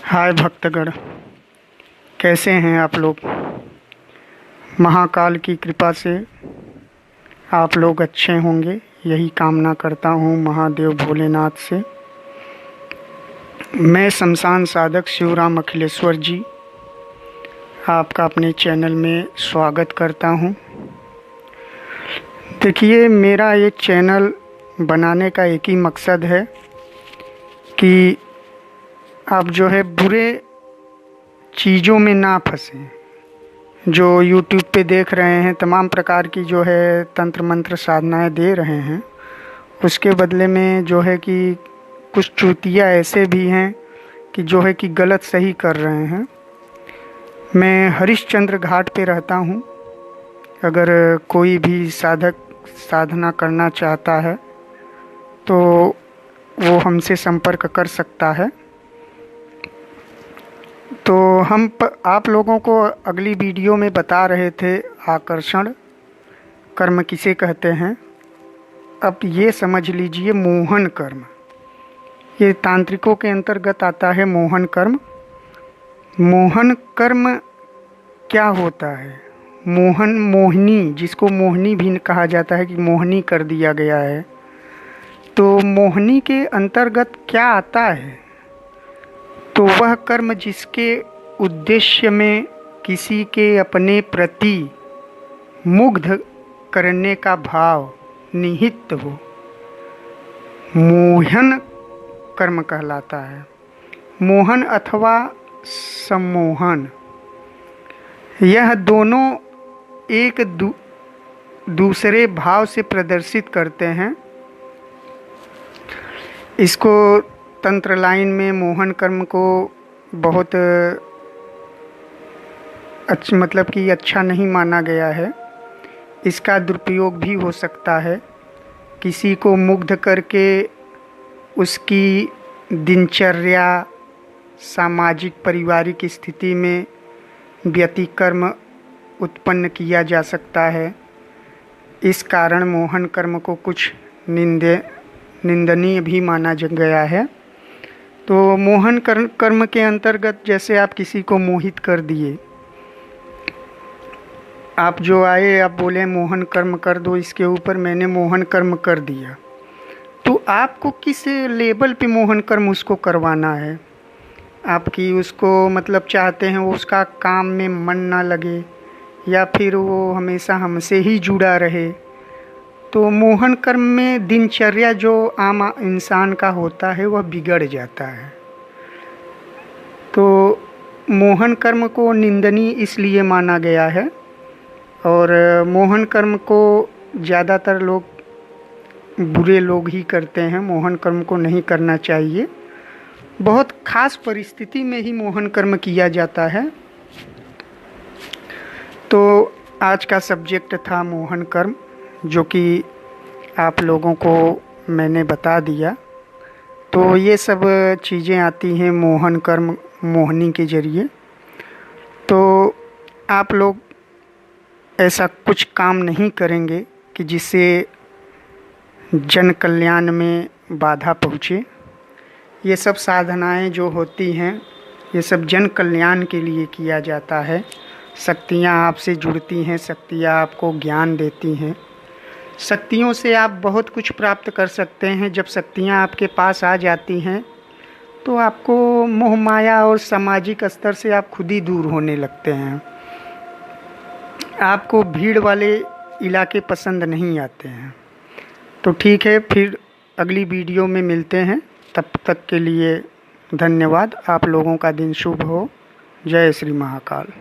हाय भक्तगण, कैसे हैं आप लोग। महाकाल की कृपा से आप लोग अच्छे होंगे, यही कामना करता हूँ महादेव भोलेनाथ से। मैं शमशान साधक शिवराम अखिलेश्वर जी आपका अपने चैनल में स्वागत करता हूँ। देखिए, मेरा ये चैनल बनाने का एक ही मकसद है कि आप जो है बुरे चीज़ों में ना फंसें। जो यूट्यूब पे देख रहे हैं तमाम प्रकार की जो है तंत्र मंत्र साधनाएं दे रहे हैं, उसके बदले में जो है कि कुछ चूतिया ऐसे भी हैं कि जो है कि गलत सही कर रहे हैं। मैं हरिश्चंद्र घाट पे रहता हूँ। अगर कोई भी साधक साधना करना चाहता है तो वो हमसे संपर्क कर सकता है। तो आप लोगों को अगली वीडियो में बता रहे थे आकर्षण कर्म किसे कहते हैं। अब ये समझ लीजिए मोहन कर्म, ये तांत्रिकों के अंतर्गत आता है। मोहन कर्म क्या होता है। मोहिनी, जिसको मोहिनी भी कहा जाता है कि मोहिनी कर दिया गया है, तो मोहिनी के अंतर्गत क्या आता है। तो वह कर्म जिसके उद्देश्य में किसी के अपने प्रति मुग्ध करने का भाव निहित हो, मोहन कर्म कहलाता है। मोहन अथवा सम्मोहन, यह दोनों एक दूसरे भाव से प्रदर्शित करते हैं। इसको तंत्र लाइन में मोहन कर्म को बहुत मतलब कि अच्छा नहीं माना गया है। इसका दुरुपयोग भी हो सकता है। किसी को मुग्ध करके उसकी दिनचर्या, सामाजिक पारिवारिक स्थिति में व्यतिकर्म उत्पन्न किया जा सकता है। इस कारण मोहन कर्म को कुछ निंदनीय भी माना गया है। तो मोहन कर्म के अंतर्गत जैसे आप किसी को मोहित कर दिए, आप जो आए, आप बोले मोहन कर्म कर दो इसके ऊपर, मैंने मोहन कर्म कर दिया, तो आपको किस लेवल पे मोहन कर्म उसको करवाना है। आपकी उसको मतलब चाहते हैं वो उसका काम में मन ना लगे या फिर वो हमेशा हमसे ही जुड़ा रहे। तो मोहन कर्म में दिनचर्या जो आम इंसान का होता है वह बिगड़ जाता है। तो मोहन कर्म को निंदनीय इसलिए माना गया है और मोहन कर्म को ज़्यादातर लोग बुरे लोग ही करते हैं। मोहन कर्म को नहीं करना चाहिए। बहुत खास परिस्थिति में ही मोहन कर्म किया जाता है। तो आज का सब्जेक्ट था मोहन कर्म, जो कि आप लोगों को मैंने बता दिया। तो ये सब चीज़ें आती हैं मोहन कर्म, मोहिनी के ज़रिए। तो आप लोग ऐसा कुछ काम नहीं करेंगे कि जिससे जन कल्याण में बाधा पहुँचे। ये सब साधनाएं जो होती हैं, ये सब जन कल्याण के लिए किया जाता है। शक्तियाँ आपसे जुड़ती हैं, शक्तियाँ आपको ज्ञान देती हैं। शक्तियों से आप बहुत कुछ प्राप्त कर सकते हैं। जब शक्तियाँ आपके पास आ जाती हैं तो आपको मोह माया और सामाजिक स्तर से आप खुद ही दूर होने लगते हैं। आपको भीड़ वाले इलाके पसंद नहीं आते हैं। तो ठीक है, फिर अगली वीडियो में मिलते हैं। तब तक के लिए धन्यवाद। आप लोगों का दिन शुभ हो। जय श्री महाकाल।